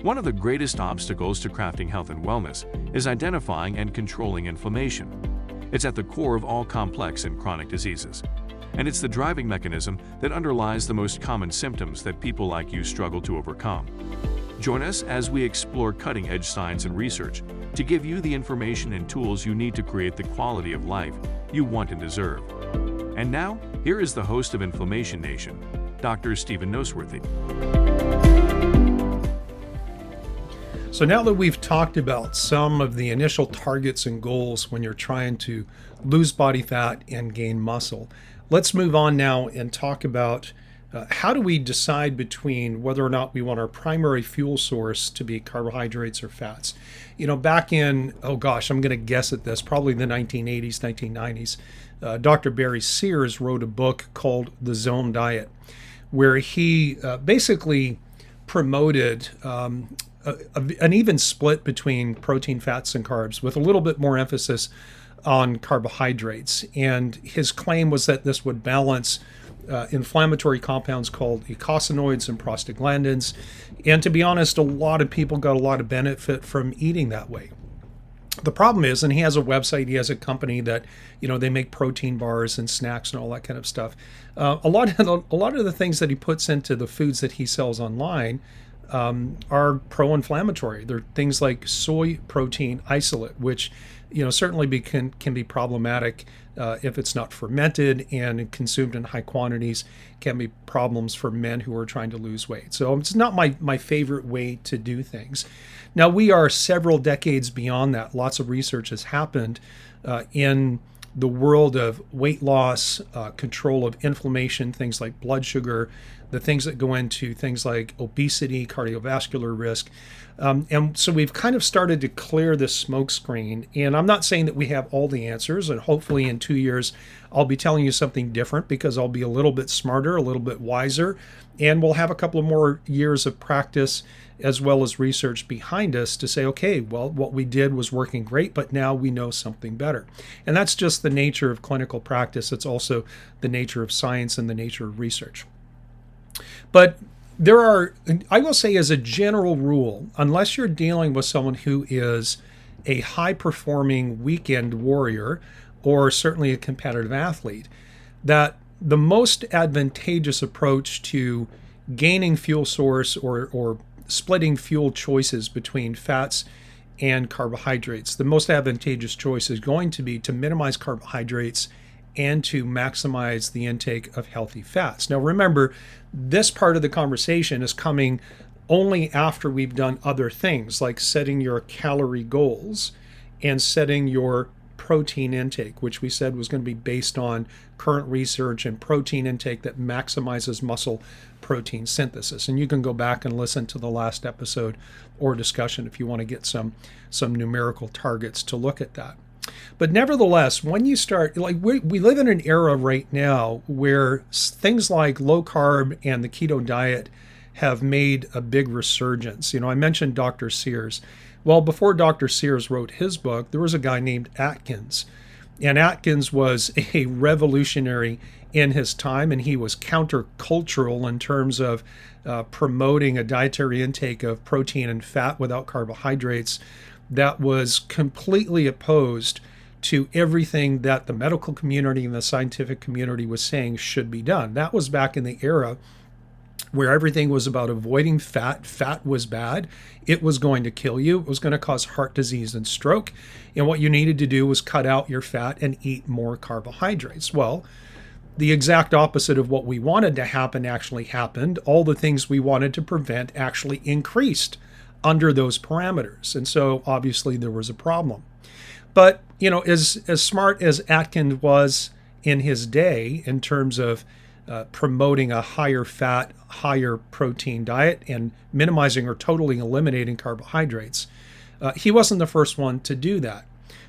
One of the greatest obstacles to crafting health and wellness is identifying and controlling inflammation. It's at the core of all complex and chronic diseases, and it's the driving mechanism that underlies the most common symptoms that people like you struggle to overcome. Join us as we explore cutting-edge science and research to give you the information and tools you need to create the quality of life you want and deserve. And now, here is the host of Inflammation Nation, Dr. Stephen Noseworthy. So now that we've talked about some of the initial targets and goals when you're trying to lose body fat and gain muscle, let's move on now and talk about how do we decide between whether or not we want our primary fuel source to be carbohydrates or fats. You know, back in, I'm going to guess at this, probably the 1980s, 1990s, Dr. Barry Sears wrote a book called The Zone Diet, where he basically promoted an even split between protein, fats, and carbs with a little bit more emphasis on carbohydrates. And his claim was that this would balance inflammatory compounds called eicosanoids and prostaglandins. And to be honest, a lot of people got a lot of benefit from eating that way. The problem is, and he has a website, he has a company that, they make protein bars and snacks and all that kind of stuff. A lot of the things that he puts into the foods that he sells online are pro-inflammatory. They're things like soy protein isolate, which certainly can be problematic if it's not fermented and consumed in high quantities. Can be problems for men who are trying to lose weight. So it's not my favorite way to do things. Now, we are several decades beyond that. Lots of research has happened in the world of weight loss, control of inflammation, things like blood sugar, the things that go into things like obesity, cardiovascular risk. And so we've kind of started to clear the smoke screen. And I'm not saying that we have all the answers. And hopefully in 2 years, I'll be telling you something different because I'll be a little bit smarter, a little bit wiser, and we'll have a couple of more years of practice as well as research behind us to say, okay, well, what we did was working great, but now we know something better. And that's just the nature of clinical practice. It's also the nature of science and the nature of research. But I will say as a general rule, unless you're dealing with someone who is a high-performing weekend warrior or certainly a competitive athlete, that the most advantageous approach to gaining fuel source or splitting fuel choices between fats and carbohydrates, the most advantageous choice is going to be to minimize carbohydrates and to maximize the intake of healthy fats. Now remember, this part of the conversation is coming only after we've done other things like setting your calorie goals and setting your protein intake, which we said was going to be based on current research and protein intake that maximizes muscle protein synthesis. And you can go back and listen to the last episode or discussion if you want to get some numerical targets to look at that. But nevertheless, when you start, we live in an era right now where things like low carb and the keto diet have made a big resurgence. I mentioned Dr. Sears. Well, before Dr. Sears wrote his book, there was a guy named Atkins. And Atkins was a revolutionary in his time, and he was countercultural in terms of promoting a dietary intake of protein and fat without carbohydrates that was completely opposed to everything that the medical community and the scientific community was saying should be done. That was back in the era where everything was about avoiding fat. Fat was bad. It was going to kill you. It was going to cause heart disease and stroke. And what you needed to do was cut out your fat and eat more carbohydrates. Well, the exact opposite of what we wanted to happen actually happened. All the things we wanted to prevent actually increased under those parameters. And so obviously there was a problem. But, as smart as Atkins was in his day in terms of promoting a higher fat, higher protein diet and minimizing or totally eliminating carbohydrates, he wasn't the first one to do that.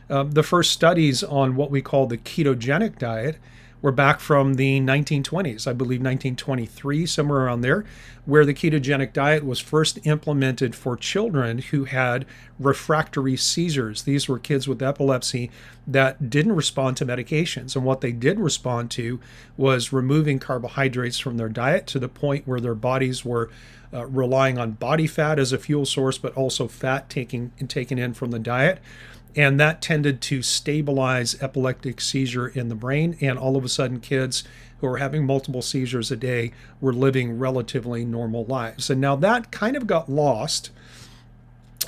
The first studies on what we call the ketogenic diet were back from the 1920s, I believe 1923, somewhere around there, where the ketogenic diet was first implemented for children who had refractory seizures. These were kids with epilepsy that didn't respond to medications. And what they did respond to was removing carbohydrates from their diet to the point where their bodies were relying on body fat as a fuel source, but also fat taken in from the diet. And that tended to stabilize epileptic seizure in the brain. And all of a sudden, kids who were having multiple seizures a day were living relatively normal lives. And now that kind of got lost,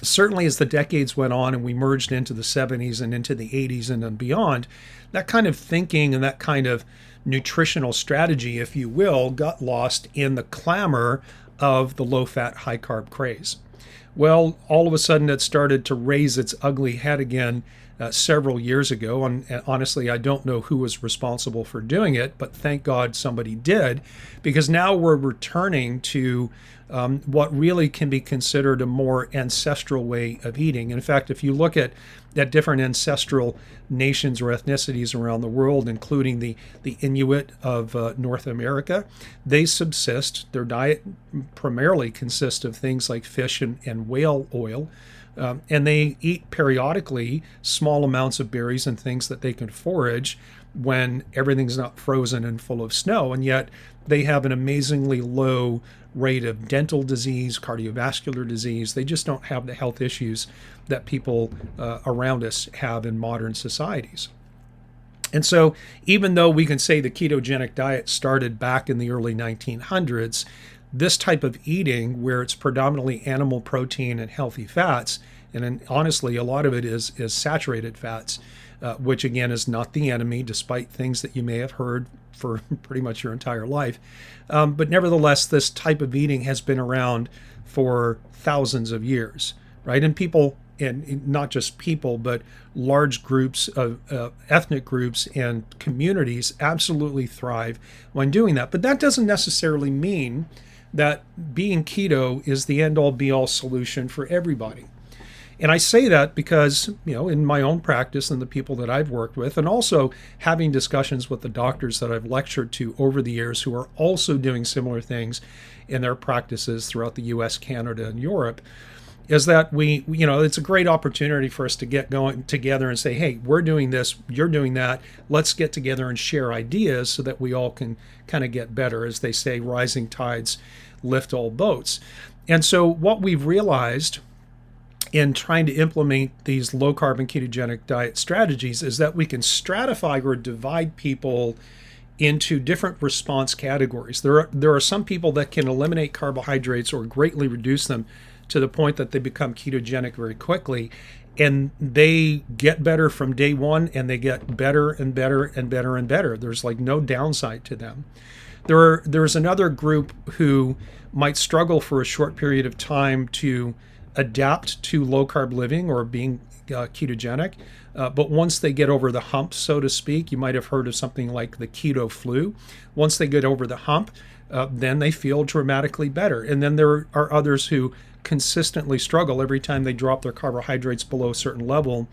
certainly as the decades went on and we merged into the 70s and into the 80s and then beyond. That kind of thinking and that kind of nutritional strategy, if you will, got lost in the clamor of the low-fat, high-carb craze. Well, all of a sudden it started to raise its ugly head again several years ago. And honestly, I don't know who was responsible for doing it, but thank God somebody did, because now we're returning to what really can be considered a more ancestral way of eating. In fact, if you look at different ancestral nations or ethnicities around the world, including the Inuit of North America, they subsist. Their diet primarily consists of things like fish and whale oil. And they eat periodically small amounts of berries and things that they can forage when everything's not frozen and full of snow. And yet they have an amazingly low rate of dental disease, cardiovascular disease. They just don't have the health issues that people around us have in modern societies. And so even though we can say the ketogenic diet started back in the early 1900s, this type of eating, where it's predominantly animal protein and healthy fats, and then honestly, a lot of it is saturated fats, which again is not the enemy, despite things that you may have heard for pretty much your entire life. But nevertheless, this type of eating has been around for thousands of years, right? And people, and not just people, but large groups of ethnic groups and communities absolutely thrive when doing that. But that doesn't necessarily mean that being keto is the end-all be-all solution for everybody. And I say that because, in my own practice and the people that I've worked with, and also having discussions with the doctors that I've lectured to over the years who are also doing similar things in their practices throughout the US, Canada, and Europe, is that it's a great opportunity for us to get going together and say, hey, we're doing this, you're doing that. Let's get together and share ideas so that we all can kind of get better. As they say, rising tides lift all boats. And so what we've realized in trying to implement these low carb and ketogenic diet strategies is that we can stratify or divide people into different response categories. There are some people that can eliminate carbohydrates or greatly reduce them to the point that they become ketogenic very quickly, and they get better from day one, and they get better and better and better and better. There's like no downside to them. There's another group who might struggle for a short period of time to adapt to low carb living or being ketogenic. But once they get over the hump, so to speak, you might have heard of something like the Keto Flu. Once they get over the hump, then they feel dramatically better. And then there are others who consistently struggle every time they drop their carbohydrates below a certain level.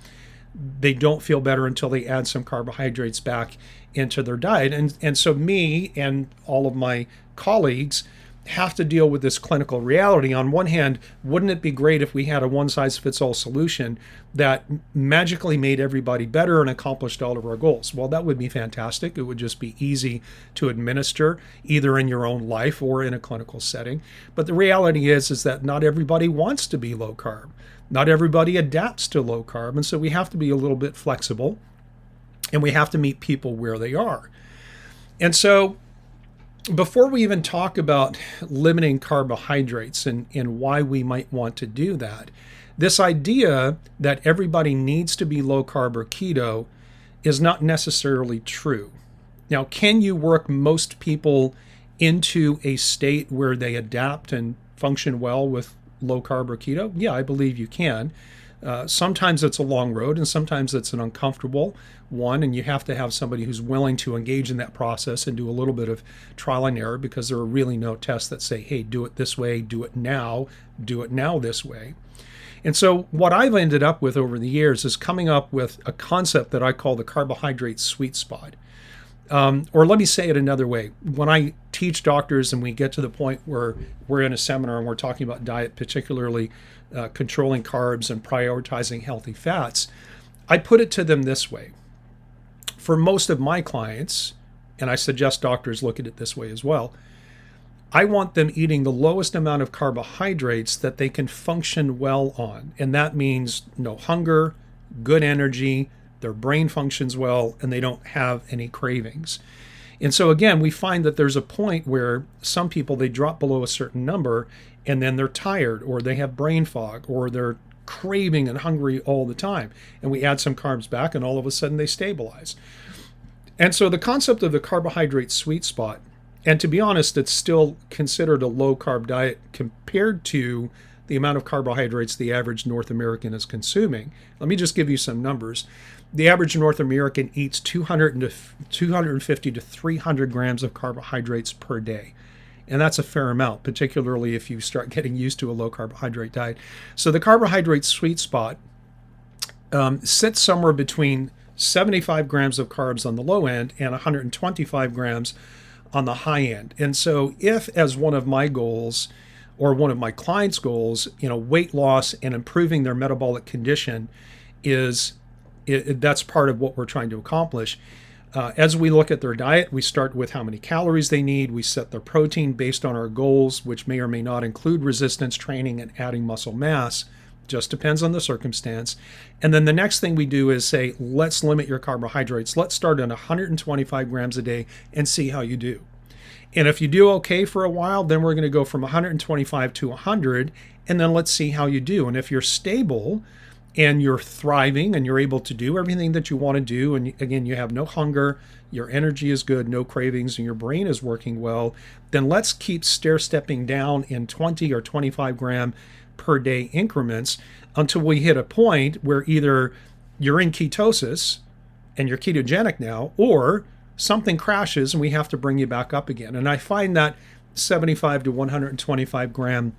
They don't feel better until they add some carbohydrates back into their diet. And so me and all of my colleagues have to deal with this clinical reality. On one hand, wouldn't it be great if we had a one-size-fits-all solution that magically made everybody better and accomplished all of our goals? Well, that would be fantastic. It would just be easy to administer, either in your own life or in a clinical setting. But the reality is that not everybody wants to be low carb. Not everybody adapts to low carb. And so we have to be a little bit flexible, and we have to meet people where they are. And so before we even talk about limiting carbohydrates and why we might want to do that, this idea that everybody needs to be low carb or keto is not necessarily true. Now, can you work most people into a state where they adapt and function well with low carb or keto? Yeah, I believe you can. Sometimes it's a long road, and sometimes it's an uncomfortable one, and you have to have somebody who's willing to engage in that process and do a little bit of trial and error, because there are really no tests that say, hey, do it this way, do it now this way. And so what I've ended up with over the years is coming up with a concept that I call the carbohydrate sweet spot. Or let me say it another way. When I teach doctors and we get to the point where we're in a seminar and we're talking about diet, particularly controlling carbs and prioritizing healthy fats, I put it to them this way. For most of my clients, and I suggest doctors look at it this way as well, I want them eating the lowest amount of carbohydrates that they can function well on. And that means no hunger, good energy, their brain functions well, and they don't have any cravings. And so again, we find that there's a point where some people, they drop below a certain number and then they're tired, or they have brain fog, or they're craving and hungry all the time. And we add some carbs back and all of a sudden they stabilize. And so the concept of the carbohydrate sweet spot, and to be honest, it's still considered a low carb diet compared to the amount of carbohydrates the average North American is consuming. Let me just give you some numbers. The average North American eats 250 to 300 grams of carbohydrates per day. And that's a fair amount, particularly if you start getting used to a low carbohydrate diet. So the carbohydrate sweet spot sits somewhere between 75 grams of carbs on the low end and 125 grams on the high end. And so if, as one of my goals or one of my clients' goals, weight loss and improving their metabolic condition that's part of what we're trying to accomplish. As we look at their diet, we start with how many calories they need. We set their protein based on our goals, which may or may not include resistance training and adding muscle mass. Just depends on the circumstance. And then the next thing we do is say, let's limit your carbohydrates. Let's start at 125 grams a day and see how you do. And if you do okay for a while, then we're going to go from 125 to 100, and then let's see how you do. And if you're stable and you're thriving and you're able to do everything that you want to do, and again, you have no hunger, your energy is good, no cravings, and your brain is working well, then let's keep stair-stepping down in 20 or 25 gram per day increments until we hit a point where either you're in ketosis and you're ketogenic now, or something crashes and we have to bring you back up again. And I find that 75 to 125 gram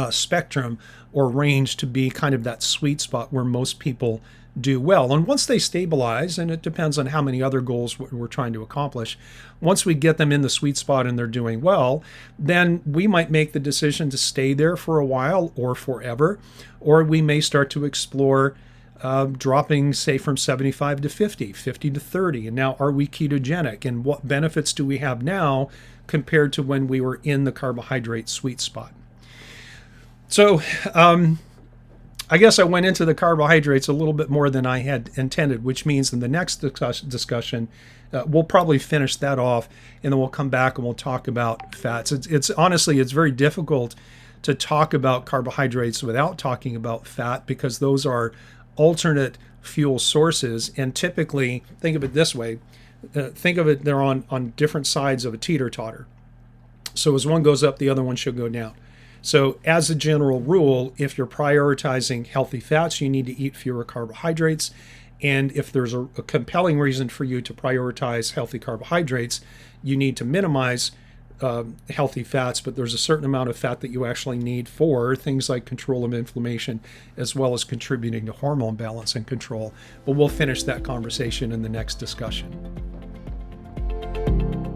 spectrum or range to be kind of that sweet spot where most people do well. And once they stabilize, and it depends on how many other goals we're trying to accomplish, once we get them in the sweet spot and they're doing well, then we might make the decision to stay there for a while or forever, or we may start to explore dropping, say, from 75 to 50, 50 to 30. And now, are we ketogenic? And what benefits do we have now compared to when we were in the carbohydrate sweet spot? So I guess I went into the carbohydrates a little bit more than I had intended, which means in the next discussion, we'll probably finish that off, and then we'll come back and we'll talk about fats. It's honestly, it's very difficult to talk about carbohydrates without talking about fat, because those are alternate fuel sources. And typically, think of it this way, think of it, they're on different sides of a teeter-totter. So as one goes up, the other one should go down. So as a general rule, if you're prioritizing healthy fats, you need to eat fewer carbohydrates. And if there's a compelling reason for you to prioritize healthy carbohydrates, you need to minimize healthy fats, but there's a certain amount of fat that you actually need for things like control of inflammation, as well as contributing to hormone balance and control. But we'll finish that conversation in the next discussion.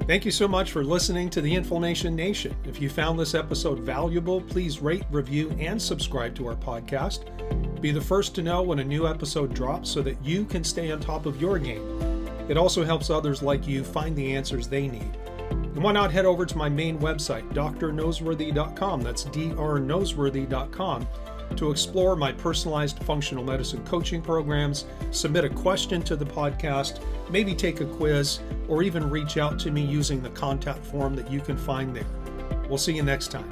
Thank you so much for listening to the Inflammation Nation. If you found this episode valuable, please rate, review, and subscribe to our podcast. Be the first to know when a new episode drops so that you can stay on top of your game. It also helps others like you find the answers they need. And why not head over to my main website, drnoseworthy.com, that's drnoseworthy.com, to explore my personalized functional medicine coaching programs, submit a question to the podcast, maybe take a quiz, or even reach out to me using the contact form that you can find there. We'll see you next time.